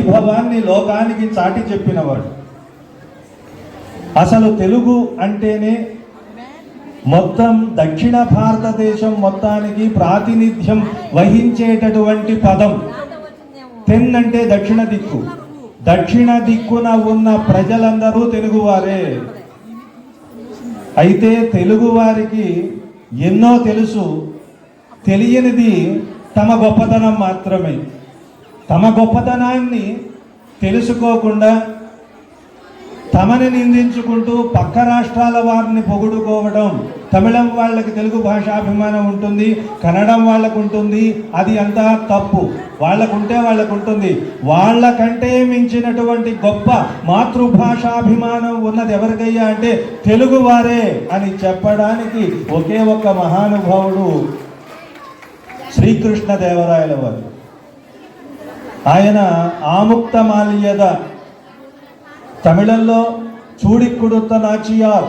వైభవాన్ని లోకానికి చాటి చెప్పినవాడు. అసలు తెలుగు అంటేనే మొత్తం దక్షిణ భారతదేశం మొత్తానికి ప్రాతినిధ్యం వహించేటటువంటి పదం. తెన్ అంటే దక్షిణ దిక్కు. దక్షిణ దిక్కున ఉన్న ప్రజలందరూ తెలుగువారే. అయితే తెలుగు వారికి ఎన్నో తెలుసు, తెలియనిది తమ గొప్పతనం మాత్రమే. తమ గొప్పతనాన్ని తెలుసుకోకుండా తమని నిందించుకుంటూ పక్క రాష్ట్రాల వారిని పొగుడుకోవడం. తమిళం వాళ్ళకి తెలుగు భాషాభిమానం ఉంటుంది, కన్నడం వాళ్ళకు ఉంటుంది, అది అంతా తప్పు. వాళ్ళకుంటే వాళ్ళకు ఉంటుంది. వాళ్ళకంటే మించినటువంటి గొప్ప మాతృభాషాభిమానం ఉన్నది ఎవరికయ్యా అంటే తెలుగు వారే అని చెప్పడానికి ఒకే ఒక్క మహానుభావుడు శ్రీకృష్ణదేవరాయల వారు. ఆయన ఆముక్తమాల్యద, తమిళంలో చూడిక్కుడుత నాచియార్.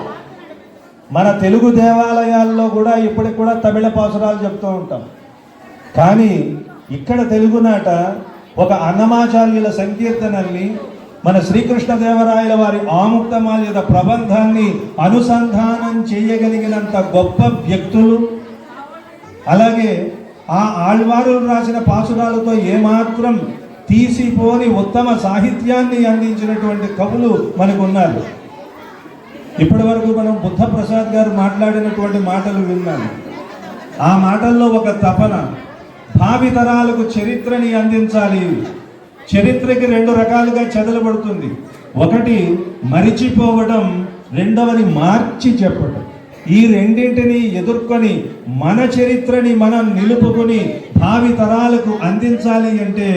మన తెలుగు దేవాలయాల్లో కూడా ఇప్పటికి కూడా తమిళ పాసురాలు చెప్తూ ఉంటాం. కానీ ఇక్కడ తెలుగునాట ఒక అన్నమాచార్యుల సంకీర్తనల్ని, మన శ్రీకృష్ణదేవరాయల వారి ఆముక్తమాల్యద ప్రబంధాన్ని అనుసంధానం చేయగలిగినంత గొప్ప వ్యక్తులు, అలాగే ఆ ఆళ్వారులు రాసిన పాసురాలతో ఏమాత్రం తీసిపోని ఉత్తమ సాహిత్యాన్ని అందించినటువంటి కవులు మనకు ఉన్నారు. ఇప్పటి వరకు మనం బుద్ధప్రసాద్ గారు మాట్లాడినటువంటి మాటలు విన్నాము. ఆ మాటల్లో ఒక తపన, భావితరాలకు చరిత్రని అందించాలి. చరిత్రకి రెండు రకాలుగా చెదలబడుతుంది. ఒకటి మరిచిపోవడం, రెండవది మార్చి చెప్పడం. ఈ రెండింటిని ఎదుర్కొని మన చరిత్రని మనం నిలుపుకొని భావి తరాలకు అందించాలి అంటే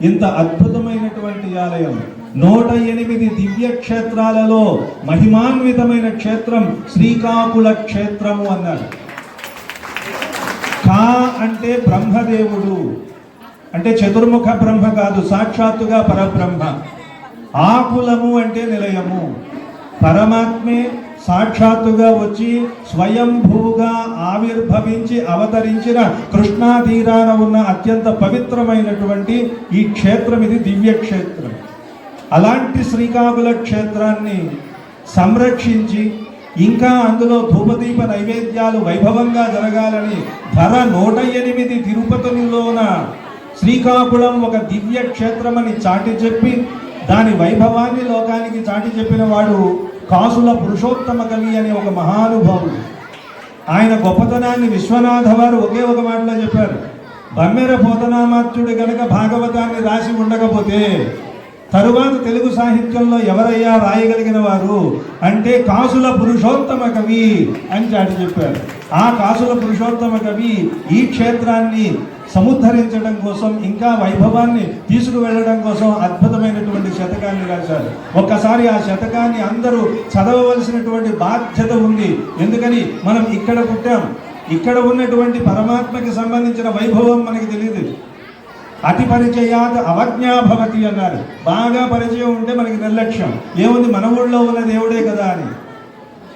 ఇంత అద్భుతమైనటువంటి ఆలయం, 108 దివ్య క్షేత్రాలలో మహిమాన్వితమైన క్షేత్రం శ్రీకాకుళ క్షేత్రము అన్నారు. కా అంటే బ్రహ్మదేవుడు, అంటే చతుర్ముఖ బ్రహ్మ కాదు, సాక్షాత్తుగా పరబ్రహ్మ. ఆకులము అంటే నిలయము, పరమాత్మే సాక్షాత్తుగా వచ్చి స్వయంభూగా ఆవిర్భవించి అవతరించిన కృష్ణా తీరాన ఉన్న అత్యంత పవిత్రమైనటువంటి ఈ క్షేత్రం, ఇది దివ్య క్షేత్రం. అలాంటి శ్రీకాకుళ క్షేత్రాన్ని సంరక్షించి ఇంకా అందులో ధూపదీప నైవేద్యాలు వైభవంగా జరగాలని ధర 108 తిరుపతిలోన శ్రీకాకుళం ఒక దివ్య క్షేత్రమని చాటి చెప్పి దాని వైభవాన్ని లోకానికి చాటి చెప్పిన వాడు కాసుల పురుషోత్తమ కవి అనే ఒక మహానుభావుడు. ఆయన గొప్పతనాన్ని విశ్వనాథ వారు ఒకే ఒక మాటలో చెప్పారు. బమ్మెర పోతనామాత్యుడు గనక భాగవతాన్ని రాసి ఉండకపోతే తరువాత తెలుగు సాహిత్యంలో ఎవరయ్యా రాయగలిగిన వారు అంటే కాసుల పురుషోత్తమ కవి అని చాటి చెప్పారు. ఆ కాసుల పురుషోత్తమ కవి ఈ క్షేత్రాన్ని సముద్ధరించడం కోసం, ఇంకా వైభవాన్ని తీసుకువెళ్ళడం కోసం అద్భుతమైనటువంటి శతకాన్ని రాశారు. ఒక్కసారి ఆ శతకాన్ని అందరూ చదవవలసినటువంటి బాధ్యత ఉంది. ఎందుకని మనం ఇక్కడ పుట్టాం, ఇక్కడ ఉన్నటువంటి పరమాత్మకి సంబంధించిన వైభవం మనకి తెలియదు. అతి పరిచయాత్ అవజ్ఞాభవతి అన్నారు. బాగా పరిచయం ఉంటే మనకి నిర్లక్ష్యం, ఏముంది మన ఊళ్ళో ఉన్న దేవుడే కదా అని.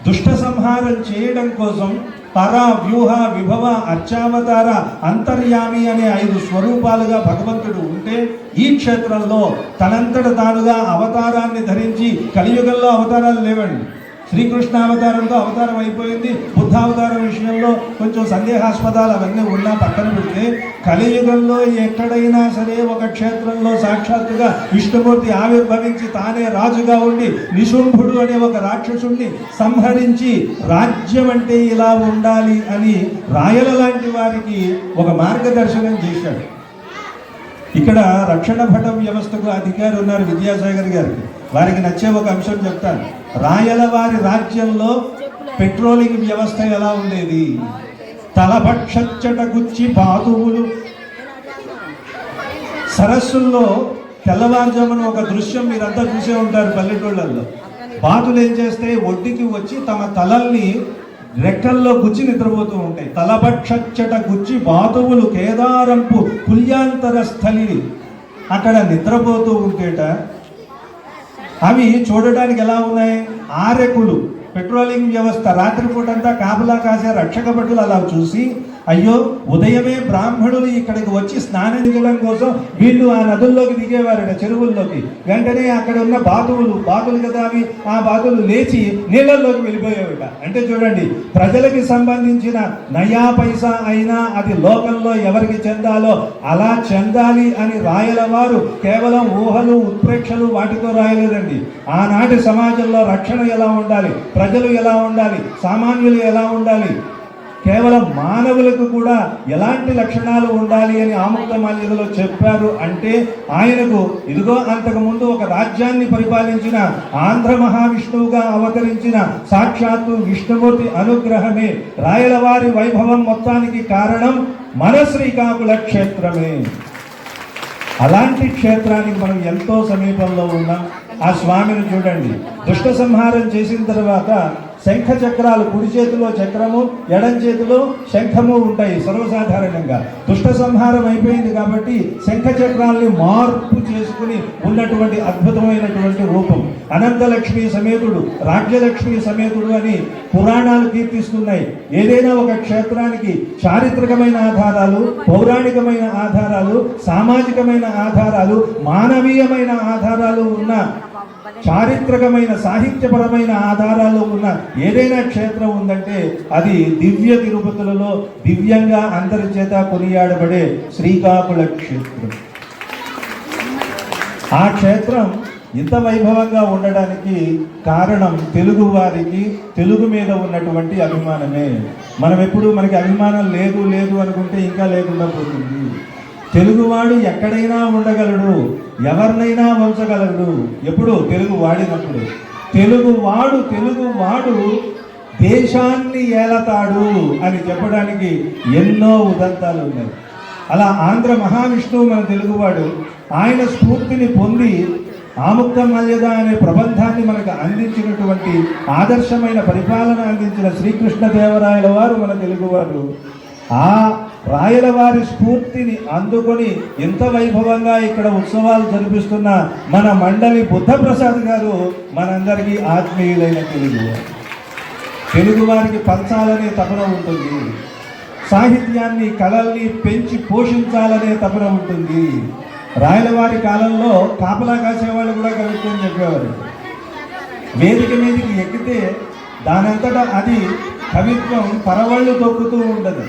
దుష్ట సంహారం చేయడం కోసం పర, వ్యూహ, విభవ, అర్చావతార, అంతర్యామి అనే 5 స్వరూపాలుగా భగవంతుడు ఉంటే ఈ క్షేత్రంలో తనంతట తానుగా అవతారాన్ని ధరించి, కలియుగంలో అవతారాలు లేవండి, శ్రీకృష్ణ అవతారంతో అవతారం అయిపోయింది. బుద్ధావతారం విషయంలో కొంచెం సందేహాస్పదాలు అవన్నీ ఉన్నా పక్కన పెడితే, కలియుగంలో ఎక్కడైనా సరే ఒక క్షేత్రంలో సాక్షాత్తుగా విష్ణుమూర్తి ఆవిర్భవించి తానే రాజుగా ఉండి నిశుంభుడు అనే ఒక రాక్షసుణ్ణి సంహరించి రాజ్యం అంటే ఇలా ఉండాలి అని రాయల లాంటి వారికి ఒక మార్గదర్శనం చేశాడు. ఇక్కడ రక్షణ భట వ్యవస్థకు అధికారి ఉన్నారు విద్యాసాగర్ గారికి. వారికి నచ్చే ఒక అంశం చెప్తాను. రాయల వారి రాజ్యంలో పెట్రోలింగ్ వ్యవస్థ ఎలా ఉండేది? తలభక్షచ్చట గుచ్చి బాతువులు. సరస్సుల్లో తెల్లవారుజామున ఒక దృశ్యం మీరంతా చూసే ఉంటారు పల్లెటూళ్ళల్లో. బాతులు ఏం చేస్తాయి, ఒడ్డుకి వచ్చి తమ తలల్ని రెక్కల్లో గుచ్చి నిద్రపోతూ ఉంటాయి. తలభక్షచ్చట గుచ్చి బాతువులు కేదారంపు పుల్యాంతర స్థలి. అక్కడ నిద్రపోతూ ఉంటేట అవి చూడడానికి ఎలా ఉన్నాయి? ఆరెకులు. పెట్రోలింగ్ వ్యవస్థ రాత్రిపూట అంతా కాపలా కాసే రక్షక భటులు అలా చూసి అయ్యో ఉదయమే బ్రాహ్మణులు ఇక్కడికి వచ్చి స్నానం చేయడం కోసం వీళ్ళు ఆ నదుల్లోకి దిగేవారట, చెరువుల్లోకి. వెంటనే అక్కడ ఉన్న బాతులు కదా అవి, ఆ బాతులు లేచి నీళ్ళల్లోకి వెళ్ళిపోయేవట. అంటే చూడండి, ప్రజలకి సంబంధించిన నయా పైసా అయినా అది లోకంలో ఎవరికి చెందాలో అలా చెందాలి అని రాయల వారు కేవలం ఊహలు ఉత్ప్రేక్షలు వాటితో రాయలేదండి. ఆనాటి సమాజంలో రక్షణ ఎలా ఉండాలి, ప్రజలు ఎలా ఉండాలి, సామాన్యులు ఎలా ఉండాలి, కేవలం మానవులకు కూడా ఎలాంటి లక్షణాలు ఉండాలి అని ఆముక్తమాల్యదలో చెప్పారు. అంటే ఆయనకు ఇదిగో అంతకుముందు ఒక రాజ్యాన్ని పరిపాలించిన ఆంధ్ర మహావిష్ణువుగా అవతరించిన సాక్షాత్తు విష్ణుమూర్తి అనుగ్రహమే రాయలవారి వైభవం మొత్తానికి కారణం మన శ్రీకాకుళ క్షేత్రమే. అలాంటి క్షేత్రానికి మనం ఎంతో సమీపంలో ఉన్నాం. ఆ స్వామిని చూడండి, దుష్ట సంహారం చేసిన తర్వాత శంఖ చక్రాలు, కుడి చేతిలో చక్రము ఎడం చేతిలో శంఖము ఉంటాయి సర్వసాధారణంగా. దుష్ట సంహారం అయిపోయింది కాబట్టి శంఖ చక్రాల్ని మార్పు చేసుకుని ఉన్నటువంటి అద్భుతమైనటువంటి రూపం. అనంతలక్ష్మి సమేతుడు, రాజ్యలక్ష్మి సమేతుడు అని పురాణాలు కీర్తిస్తున్నాయి. ఏదైనా ఒక క్షేత్రానికి చారిత్రకమైన ఆధారాలు, పౌరాణికమైన ఆధారాలు, సామాజికమైన ఆధారాలు, మానవీయమైన ఆధారాలు ఉన్న, చారిత్రకమైన సాహిత్యపరమైన ఆధారాలు ఉన్న ఏదైనా క్షేత్రం ఉందంటే అది దివ్య తిరుపతులలో దివ్యంగా అందరి చేత కొనియాడబడే శ్రీకాకుళ క్షేత్రం. ఆ క్షేత్రం ఇంత వైభవంగా ఉండడానికి కారణం తెలుగు వారికి తెలుగు మీద ఉన్నటువంటి అభిమానమే. మనం ఎప్పుడు మనకి అభిమానం లేదు అనుకుంటే ఇంకా లేకుండా పోతుంది. తెలుగువాడు ఎక్కడైనా ఉండగలడు, ఎవరినైనా వంచగలడు. ఎప్పుడు తెలుగు వాడినప్పుడు. తెలుగువాడు దేశాన్ని ఏలతాడు అని చెప్పడానికి ఎన్నో ఉదంతాలు ఉన్నాయి. అలా ఆంధ్ర మహావిష్ణువు మన తెలుగువాడు. ఆయన స్ఫూర్తిని పొంది ఆముక్తమాల్యద అనే ప్రబంధాన్ని మనకు అందించినటువంటి, ఆదర్శమైన పరిపాలన అందించిన శ్రీకృష్ణదేవరాయల వారు మన తెలుగువారు. ఆ రాయల వారి స్ఫూర్తిని అందుకొని ఎంత వైభవంగా ఇక్కడ ఉత్సవాలు జరిపిస్తున్న మన మండలి బుద్ధప్రసాద్ గారు మనందరికీ ఆత్మీయులైన తెలుగు వారికి పంచాలనే తపన ఉంటుంది. సాహిత్యాన్ని, కళల్ని పెంచి పోషించాలనే తపన ఉంటుంది. రాయలవారి కాలంలో కాపలా కాసేవాళ్ళు కూడా కవిత్వం చెప్పేవారు. వేదిక మీదకి ఎక్కితే దానంతటా అది కవిత్వం పరవళ్ళు తొక్కుతూ ఉండదు.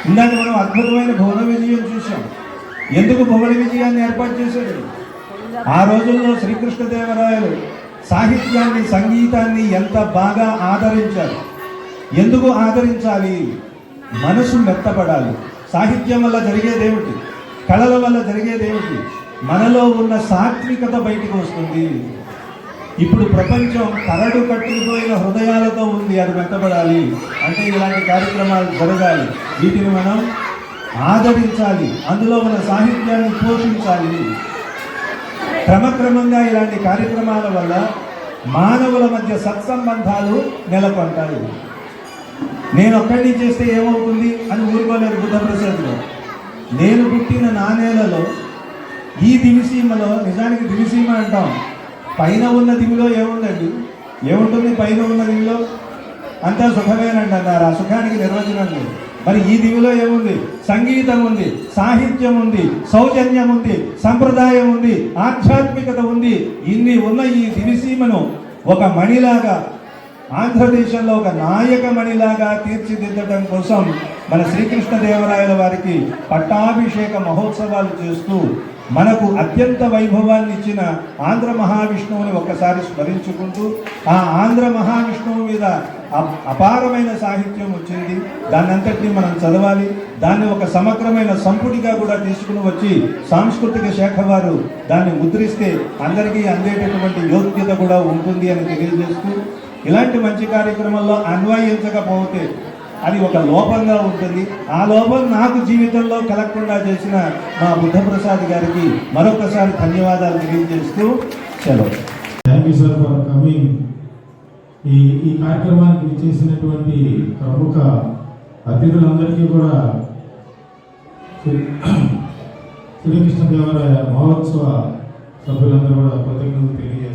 ఇందాక మనం అద్భుతమైన భువన విజయం చూసాం. ఎందుకు భువన విజయాన్ని ఏర్పాటు చేశాడు? ఆ రోజుల్లో శ్రీకృష్ణదేవరాయలు సాహిత్యాన్ని, సంగీతాన్ని ఎంత బాగా ఆదరించారు. ఎందుకు ఆదరించాలి? మనసు మెత్తపడాలి. సాహిత్యం వల్ల జరిగేదేమిటి? కళల వల్ల జరిగేదేమిటి? మనలో ఉన్న సాత్వికత బయటకు వస్తుంది. ఇప్పుడు ప్రపంచం కరడు కట్టుకుపోయిన హృదయాలతో ఉంది, అది మెత్తపడాలి అంటే ఇలాంటి కార్యక్రమాలు జరగాలి. వీటిని మనం ఆదరించాలి, అందులో మన సాహిత్యాన్ని పోషించాలి. క్రమక్రమంగా ఇలాంటి కార్యక్రమాల వల్ల మానవుల మధ్య సత్సంబంధాలు నెలకొంటాయి. నేను ఒక్కడిని చేస్తే ఏమవుతుంది అని ఊరుకోలేరు బుద్ధప్రసాద్లో. నేను పుట్టిన నానేలలో, ఈ దివిసీమలో, నిజానికి దివిసీమ అంటాం, పైన ఉన్న దివిలో ఏముందండి? ఏముంటుంది పైన ఉన్న దివిలో? అంతా సుఖమేనండి అన్నారు. ఆ సుఖానికి నిర్వచనం లేదు. మరి ఈ దివిలో ఏముంది? సంగీతం ఉంది, సాహిత్యం ఉంది, సౌజన్యం ఉంది, సంప్రదాయం ఉంది, ఆధ్యాత్మికత ఉంది. ఇన్ని ఉన్న ఈ దివిసీమను ఒక మణిలాగా, ఆంధ్రదేశంలో ఒక నాయక మణిలాగా తీర్చిదిద్దడం కోసం మన శ్రీకృష్ణదేవరాయల వారికి పట్టాభిషేక మహోత్సవాలు చేస్తూ మనకు అత్యంత వైభవాన్ని ఇచ్చిన ఆంధ్ర మహావిష్ణువుని ఒక్కసారి స్మరించుకుంటూ, ఆ ఆంధ్ర మహావిష్ణువు మీద అపారమైన సాహిత్యం వచ్చింది. దాన్నంతటినీ మనం చదవాలి. దాన్ని ఒక సమగ్రమైన సంపుటిగా కూడా తీసుకుని వచ్చి సాంస్కృతిక శాఖ వారు దాన్ని ముద్రిస్తే అందరికీ అందేటటువంటి యోగ్యత కూడా ఉంటుంది అని తెలియజేస్తూ, ఇలాంటి మంచి కార్యక్రమంలో అన్వయించకపోతే అది ఒక లోపంగా ఉంటుంది. ఆ లోపం నాకు జీవితంలో కలగకుండా చేసిన మా బుద్ధప్రసాద్ గారికి మరొకసారి ధన్యవాదాలు తెలియజేస్తూ సెలవు. Thank you sir for coming. ఈ కార్యక్రమానికి ఇచ్చేసినటువంటి ప్రముఖ అతిథులందరికీ కూడా శ్రీకృష్ణదేవరాయ మహోత్సవ సభ్యులందరూ కూడా కృతజ్ఞతలు తెలియజేస్తారు.